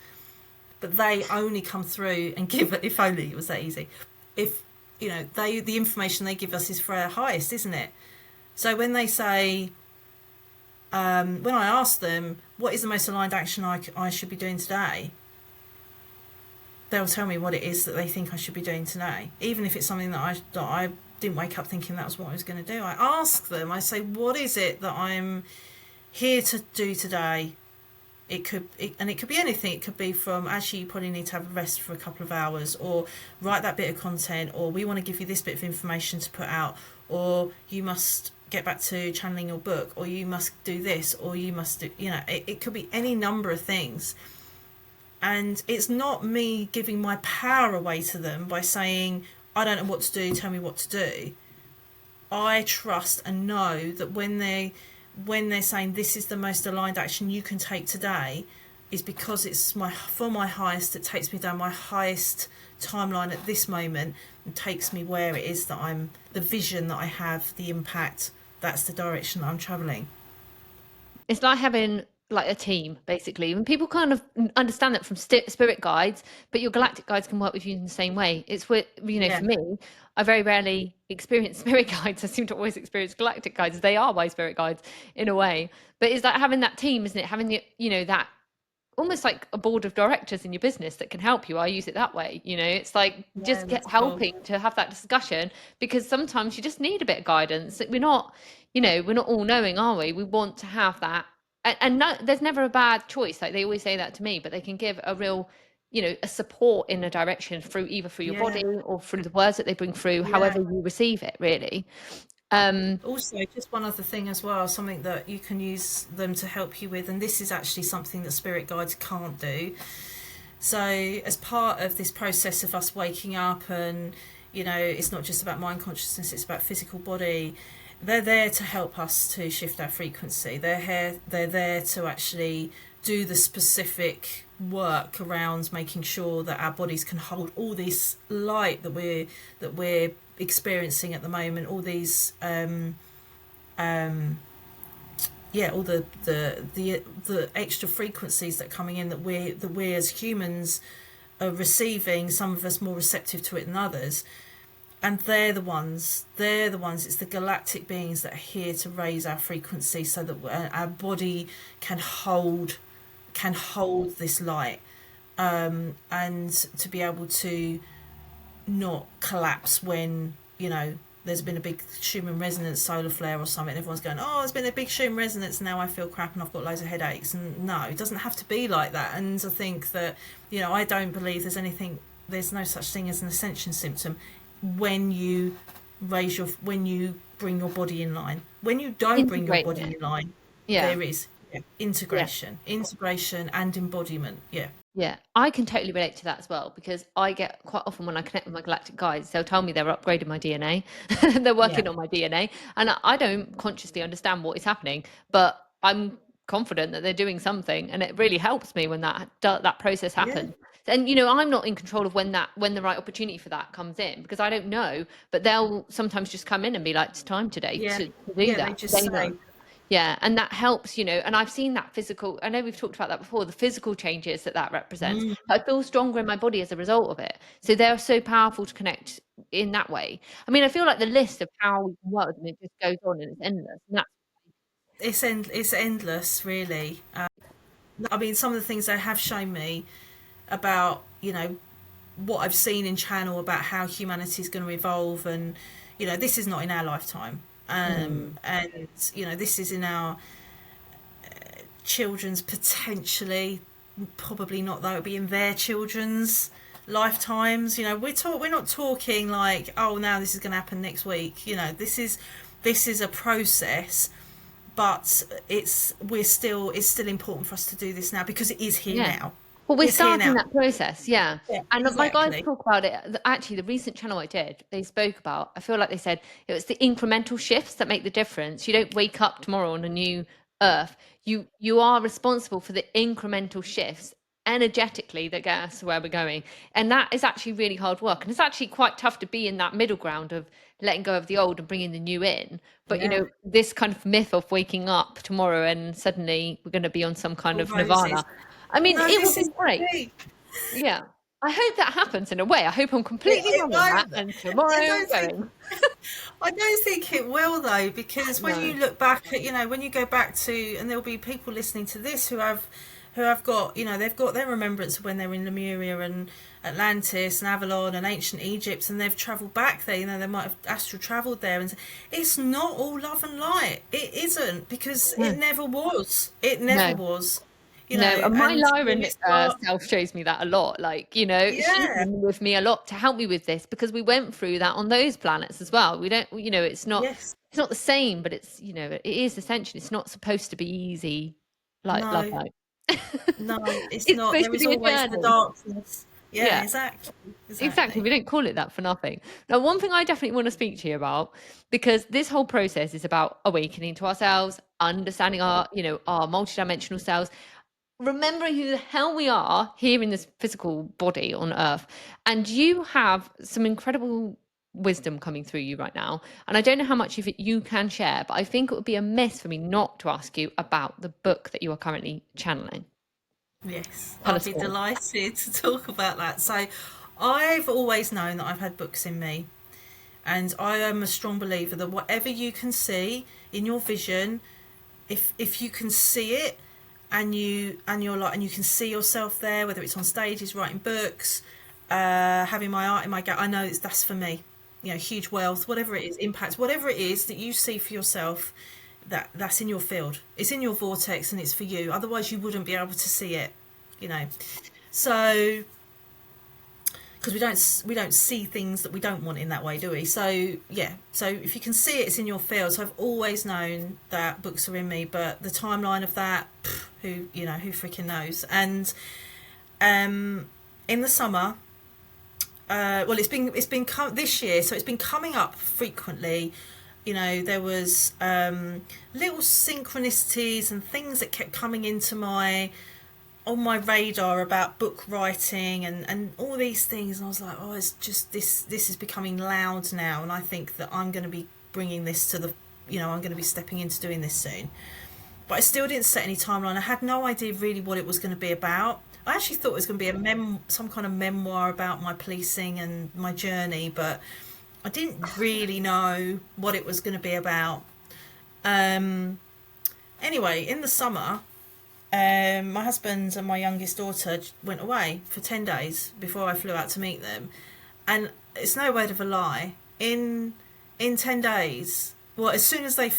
S2: But they only come through and give it, if only it was that easy. If, the information they give us is for our highest, isn't it? So when they say, when I ask them, what is the most aligned action I should be doing today? They'll tell me what it is that they think I should be doing today. Even if it's something that I didn't wake up thinking that was what I was going to do. I ask them, I say, what is it that I'm here to do today? It could be anything. It could be from, actually, you probably need to have a rest for a couple of hours, or write that bit of content, or we want to give you this bit of information to put out, or you must get back to channeling your book, or you must do this, or you must do, it could be any number of things. And it's not me giving my power away to them by saying, I don't know what to do, tell me what to do. I trust and know that when they're saying this is the most aligned action you can take today, is because it's for my highest. It takes me down my highest timeline at this moment and takes me where it is that I'm, the vision that I have, the impact, that's the direction that I'm traveling.
S1: It's like having like a team, basically, and people kind of understand that from spirit guides, but your galactic guides can work with you in the same way. It's what, for me, I very rarely experience spirit guides. I seem to always experience galactic guides. They are my spirit guides in a way, but it's like having that team, isn't it? Having the, that almost like a board of directors in your business that can help you. I use it that way. It's like just helping to have that discussion, because sometimes you just need a bit of guidance. We're not, we're not all knowing, are we? We want to have that. And no, there's never a bad choice. Like they always say that to me, but they can give a real, a support in a direction through either through your body or through the words that they bring through, however you receive it, really.
S2: Also, just one other thing as well, something that you can use them to help you with, and this is actually something that spirit guides can't do. So as part of this process of us waking up, and it's not just about mind consciousness, it's about physical body, they're there to help us to shift our frequency. They're there to actually do the specific work around making sure that our bodies can hold all this light that we're experiencing at the moment, all these all the extra frequencies that are coming in, that we as humans are receiving, some of us more receptive to it than others. And they're the ones, it's the galactic beings that are here to raise our frequency so that our body can hold this light, and to be able to not collapse when there's been a big Schumann resonance solar flare or something. Everyone's going, oh, there's been a big Schumann resonance, now I feel crap and I've got loads of headaches. And no, it doesn't have to be like that. And I think that I don't believe there's no such thing as an ascension symptom when you when you bring your body in line. When you don't bring your body in line, there is integration and embodiment.
S1: Yeah, I can totally relate to that as well, because I get quite often, when I connect with my galactic guides, they'll tell me they're upgrading my DNA. They're working on my DNA, and I don't consciously understand what is happening, but I'm confident that they're doing something, and it really helps me when that process happens. And I'm not in control of when the right opportunity for that comes in, because I don't know, but they'll sometimes just come in and be like, it's time today to do that.
S2: They just say.
S1: Yeah, and that helps, and I've seen that physical, I know we've talked about that before, the physical changes that represents. I feel stronger in my body as a result of it. So they're so powerful to connect in that way. I mean, I feel like the list of how we can work with them, it just goes on and it's endless. And
S2: It's endless, really. I mean, some of the things they have shown me about, what I've seen in channel about how humanity is going to evolve, and, this is not in our lifetime. And this is in our children's, potentially, probably not, though, it'll be in their children's lifetimes. We're not talking like, oh, now this is going to happen next week. This is a process, but it's still important for us to do this now, because it is here now.
S1: Well, we're starting that process, and
S2: exactly.
S1: My guys talk about it. Actually, the recent channel I did, they spoke about, I feel like they said it was the incremental shifts that make the difference. You don't wake up tomorrow on a new earth. You are responsible for the incremental shifts energetically that get us to where we're going. And that is actually really hard work. And it's actually quite tough to be in that middle ground of letting go of the old and bringing the new in. But
S2: Yeah.
S1: this kind of myth of waking up tomorrow and suddenly we're going to be on some kind
S2: All
S1: of
S2: roses.
S1: nirvana. I mean,
S2: No,
S1: it would
S2: this
S1: be
S2: is
S1: great.
S2: me.
S1: Yeah. I hope that happens in a way. I hope I'm completely
S2: It
S1: wrong on that.
S2: won't.
S1: And tomorrow
S2: I
S1: I'm
S2: don't think
S1: going.
S2: I don't think it will though, because when you
S1: No.
S2: look back at, when you go back to, and there'll be people listening to this who have got, they've got their remembrance of when they were in Lemuria and Atlantis and Avalon and ancient Egypt, and they've travelled back there. They might have astral travelled there, and it's not all love and light. It isn't, because it
S1: No.
S2: never was. It never
S1: No.
S2: was.
S1: No, and my
S2: And when
S1: Lyran
S2: you start,
S1: self shows me that a lot. Like, she's
S2: yeah,
S1: been with me a lot to help me with this because we went through that on those planets as well. We don't,
S2: yes,
S1: it's not the same, but it's, it is essential. It's not supposed to be easy, like love
S2: no,
S1: light.
S2: no, it's
S1: It's
S2: not.
S1: supposed
S2: There
S1: to
S2: is
S1: be a
S2: always the
S1: journey.
S2: darkness. Yeah,
S1: Yeah,
S2: exactly,
S1: exactly.
S2: exactly.
S1: We don't call it that for nothing. Now, one thing I definitely want to speak to you about, because this whole process is about awakening to ourselves, understanding our multidimensional selves, remembering who the hell we are here in this physical body on earth. And you have some incredible wisdom coming through you right now, and I don't know how much of it you can share, but I think it would be amiss for me not to ask you about the book that you are currently channeling.
S2: Yes,
S1: Tell
S2: I'll
S1: us
S2: be
S1: all.
S2: delighted to talk about that. So, I've always known that I've had books in me, and I am a strong believer that whatever you can see in your vision, if you can see it, and you can see yourself there, whether it's on stages, writing books, having my art in my I know that's for me. Huge wealth, whatever it is, impact, whatever it is that you see for yourself, that's in your field. It's in your vortex, and it's for you. Otherwise, you wouldn't be able to see it. You know, so because we don't see things that we don't want in that way, do we? So yeah, so if you can see it, it's in your field. So I've always known that books are in me, but the timeline of that, who freaking knows? And in the summer, well, it's been this year, so it's been coming up frequently. There was little synchronicities and things that kept coming into on my radar about book writing and all these things, and I was like, oh, it's just this is becoming loud now, and I think that I'm going to be bringing this to I'm going to be stepping into doing this soon. But I still didn't set any timeline. I had no idea really what it was going to be about. I actually thought it was going to be some kind of memoir about my policing and my journey, but I didn't really know what it was going to be about. Anyway, in the summer, my husband and my youngest daughter went away for 10 days before I flew out to meet them. And it's no word of a lie. In 10 days, well, as soon as they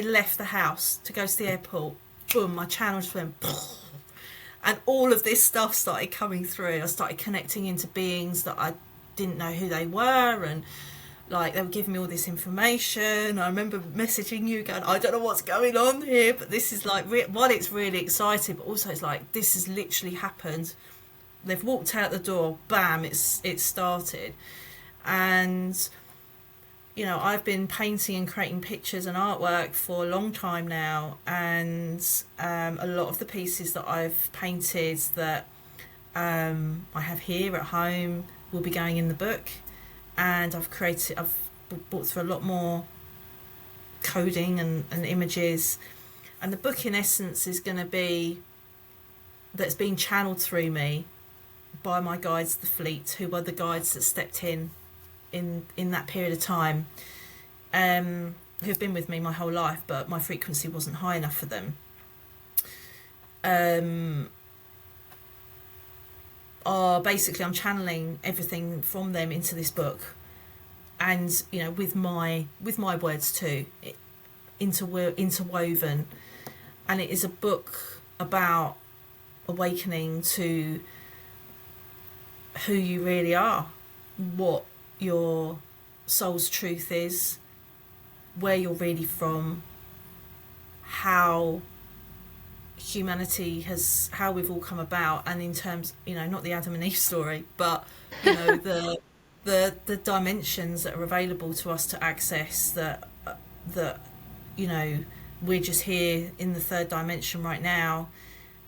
S2: left the house to go to the airport, boom, my channel just went, and all of this stuff started coming through. I started connecting into beings that I didn't know who they were, and like they were giving me all this information. I remember messaging you going, I don't know what's going on here, but this is like, one, it's really exciting, but also it's like, this has literally happened. They've walked out the door, bam, it's started. And I've been painting and creating pictures and artwork for a long time now, and a lot of the pieces that I've painted that I have here at home will be going in the book. And I've brought through a lot more coding and images, and the book in essence is going to be that's being channeled through me by my guides, the fleet, who were the guides that stepped in that period of time, who have been with me my whole life, but my frequency wasn't high enough for them. Basically, I'm channeling everything from them into this book, and with my words too, interwoven, and it is a book about awakening to who you really are, what your soul's truth is, where you're really from, how humanity how we've all come about, and in terms, not the Adam and Eve story, but the dimensions that are available to us to access, that we're just here in the third dimension right now,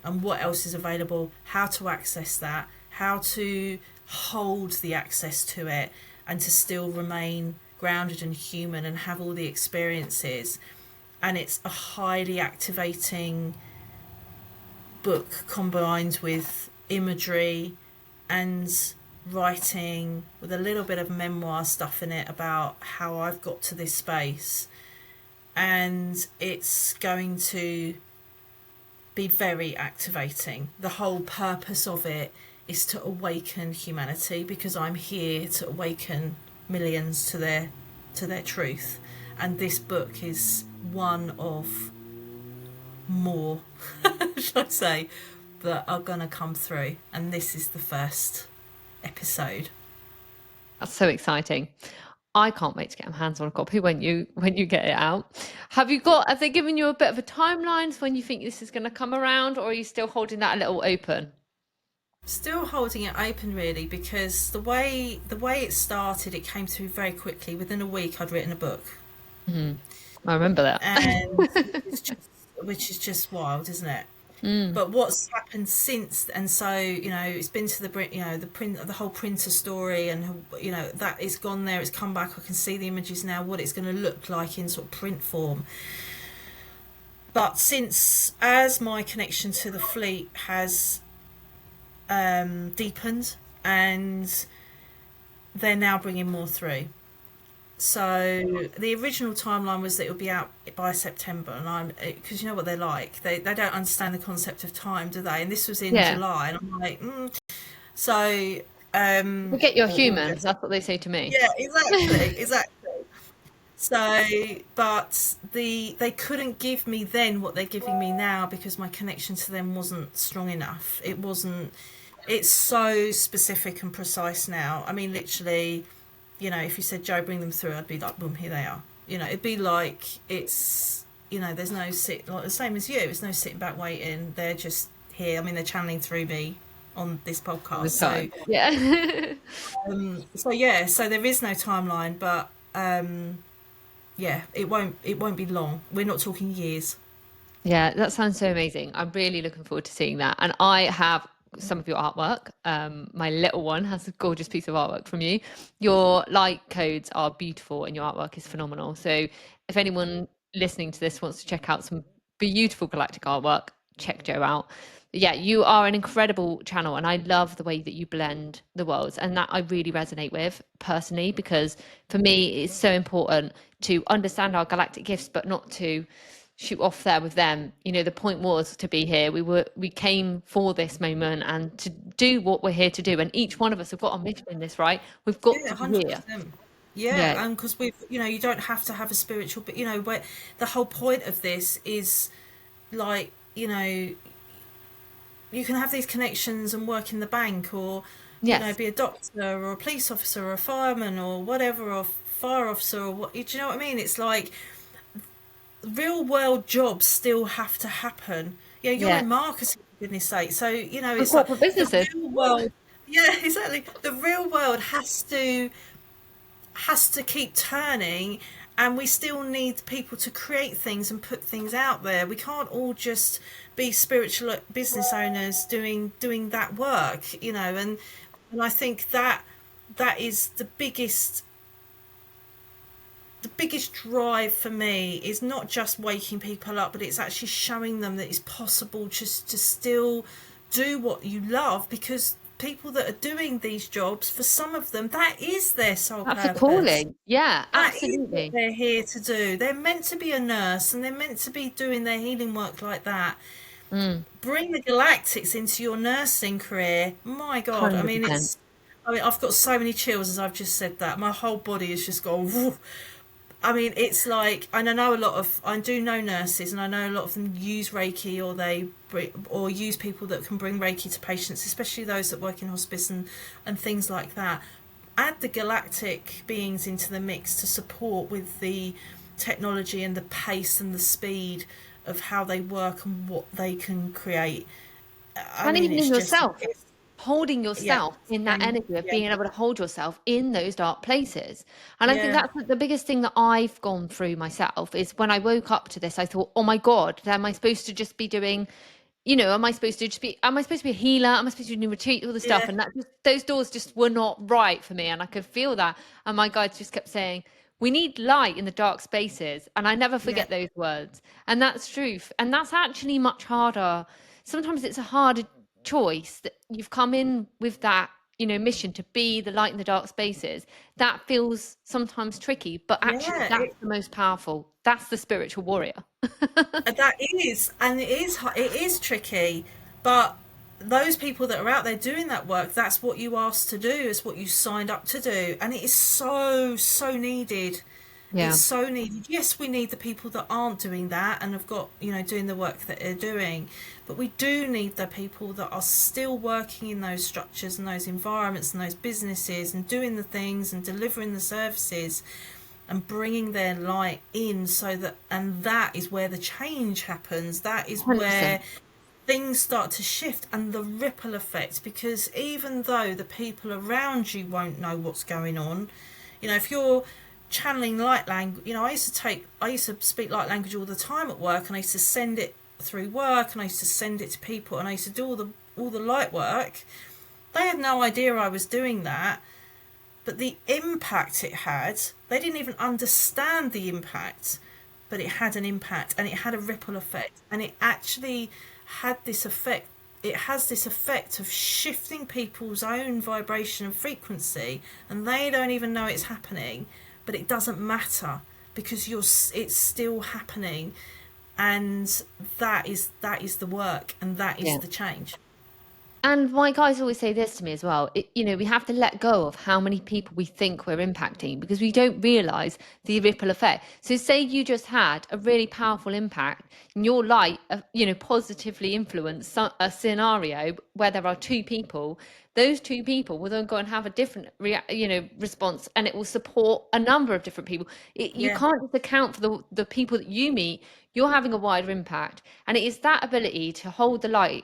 S2: and what else is available, how to access that, how to hold the access to it, and to still remain grounded and human and have all the experiences. And it's a highly activating book combined with imagery and writing with a little bit of memoir stuff in it about how I've got to this space. And it's going to be very activating. The whole purpose of it is to awaken humanity, because I'm here to awaken millions to their truth. And this book is one of more, should I say, that are going to come through. And this is the first episode.
S1: That's so exciting. I can't wait to get my hands on a copy when you get it out. Have they given you a bit of a timeline when you think this is going to come around, or are you still holding that a little open?
S2: Still holding it open, really, because the way it started, it came through very quickly. Within a week I'd written a book.
S1: Mm-hmm. I remember that.
S2: And which is just wild, isn't it? But what's happened since, and so it's been to the whole printer story, and that is gone there, it's come back, I can see the images now, what it's going to look like in sort of print form. But since, as my connection to the fleet has deepened, and they're now bringing more through. So the original timeline was that it would be out by September, and because you know what they're like, they don't understand the concept of time, do they? And this was in July, and I'm like, so
S1: forget your humans. That's what they say to me.
S2: Yeah, exactly. So, but they couldn't give me then what they're giving me now, because my connection to them wasn't strong enough. It wasn't. It's so specific and precise now. I mean, literally. If you said, Joe, bring them through, I'd be like, boom, here they are. It'd be like, it's, there's no like the same as you. It's no sitting back waiting. They're just here. I mean, they're channeling through me on this podcast. So
S1: yeah.
S2: So there is no timeline, but it won't be long. We're not talking years.
S1: Yeah, that sounds so amazing. I'm really looking forward to seeing that. And I have some of your artwork. My little one has a gorgeous piece of artwork from you. Your light codes are beautiful and your artwork is phenomenal. So if anyone listening to this wants to check out some beautiful Galactic artwork, check Joe out. Yeah, you are an incredible channel, and I love the way that you blend the worlds, and that I really resonate with personally, because for me it's so important to understand our galactic gifts, but not to shoot off there with them. The point was to be here. We came for this moment and to do what we're here to do, and each one of us have got a mission in this, right? We've got to be here.
S2: Yeah, and because you don't have to have a spiritual, but where the whole point of this is, like, you can have these connections and work in the bank, or be a doctor or a police officer or a fireman or whatever, or fire officer, or what. Do you know what I mean? It's like real world jobs still have to happen. You're in marketing, for goodness sake. So it's like
S1: businesses.
S2: The real world. Yeah, exactly. The real world has to keep turning, and we still need people to create things and put things out there. We can't all just be spiritual business owners doing that work, and I think that is the biggest drive for me, is not just waking people up, but it's actually showing them that it's possible just to still do what you love, because people that are doing these jobs, for some of them, that is their sole purpose.
S1: That's a calling. Yeah, absolutely.
S2: That is what they're here to do. They're meant to be a nurse, and they're meant to be doing their healing work like that. Bring the Galactics into your nursing career. My God,
S1: 100%.
S2: I've got so many chills as I've just said that. My whole body has just gone. Woof. I mean, it's like, and I do know nurses, and I know a lot of them use Reiki, or use people that can bring Reiki to patients, especially those that work in hospice and things like that. Add the galactic beings into the mix to support with the technology and the pace and the speed of how they work and what they can create.
S1: And even in yourself, holding yourself in that energy of being able to hold yourself in those dark places. And I think that's the biggest thing that I've gone through myself, is when I woke up to this, I thought, oh my God, am I supposed to just be doing am I supposed to be a healer? Am I supposed to do retreat, all the stuff?
S2: Yeah,
S1: And those doors just were not right for me. And I could feel that. And my guides just kept saying, we need light in the dark spaces. And I never
S2: yeah,
S1: forget those words. And that's truth. And that's actually much harder. Sometimes it's a harder choice that you've come in with that, mission to be the light in the dark spaces. That feels sometimes tricky, but actually
S2: yeah.
S1: that's the most powerful. That's the spiritual warrior.
S2: That is, and it is tricky, but those people that are out there doing that work, that's what you asked to do, it's what you signed up to do, and it is so needed. It's
S1: Yeah.
S2: so needed. Yes, we need the people that aren't doing that and have got, doing the work that they're doing, but we do need the people that are still working in those structures and those environments and those businesses and doing the things and delivering the services and bringing their light in, and that is where the change happens. That is
S1: 100%.
S2: where things start to shift, and the ripple effect, because even though the people around you won't know what's going on, if you're channeling light language, I used to speak light language all the time at work, and I used to send it through work, and I used to send it to people, and I used to do all the light work. They had no idea I was doing that, but the impact it had, they didn't even understand the impact, but it had an impact, and it had a ripple effect, and it actually had this effect. It has this effect of shifting people's own vibration and frequency, and they don't even know it's happening, but it doesn't matter, because it's still happening, and that is the work, and that is
S1: Yeah.
S2: the change.
S1: And my guys always say this to me as well. We have to let go of how many people we think we're impacting, because we don't realize the ripple effect. So say you just had a really powerful impact and your light, positively influence a scenario where there are two people. Those two people will then go and have a different response, and it will support a number of different people. You
S2: Yeah,
S1: can't just account for the people that you meet. You're having a wider impact, and it is that ability to hold the light,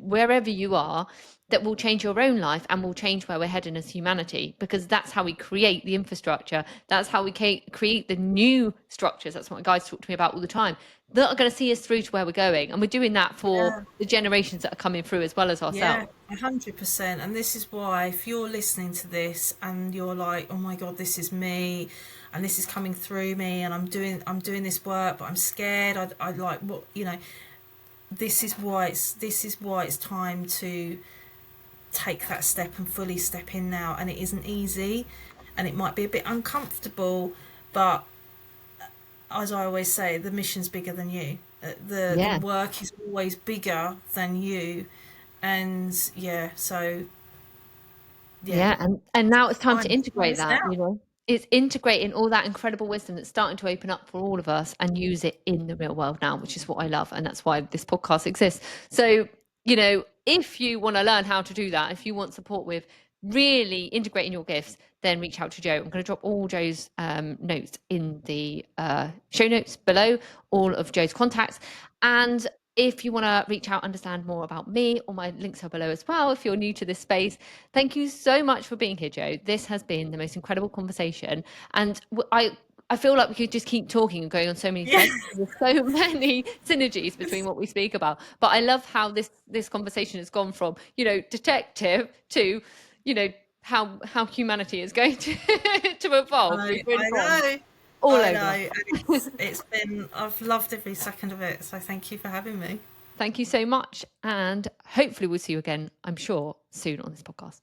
S1: wherever you are, that will change your own life and will change where we're heading as humanity, because that's how we create the infrastructure. That's how we create the new structures. That's what guys talk to me about all the time, that are going to see us through to where we're going. And we're doing that for
S2: yeah.
S1: the generations that are coming through as well as
S2: Yeah,
S1: ourselves.
S2: 100%. And this is why, if you're listening to this and you're like, "Oh my God, this is me, and this is coming through me, and I'm doing this work, but I'm scared. I like what this is why it's time to take that step and fully step in now. And it isn't easy, and it might be a bit uncomfortable, but as I always say, the mission's bigger than you. The
S1: Yeah.
S2: work is always bigger than you, and yeah, so yeah,
S1: Yeah, and now it's time to
S2: time
S1: integrate
S2: is
S1: that,
S2: now.
S1: It's integrating all that incredible wisdom that's starting to open up for all of us and use it in the real world now, which is what I love. And that's why this podcast exists. So, if you want to learn how to do that, if you want support with really integrating your gifts, then reach out to Joe. I'm going to drop all Joe's notes in the show notes below, all of Joe's contacts. And if you want to reach out, understand more about me, all my links are below as well if you're new to this space. Thank you so much for being here, Joe. This has been the most incredible conversation. And I feel like we could just keep talking and going on so many
S2: Yeah,
S1: threads. There's so many synergies between what we speak about. But I love how this conversation has gone from, detective to, how humanity is going to to evolve. We've really
S2: I
S1: gone
S2: know,
S1: all
S2: I
S1: over.
S2: know, and it's been, I've loved every second of it. So thank you for having me.
S1: Thank you so much. And hopefully we'll see you again, I'm sure, soon on this podcast.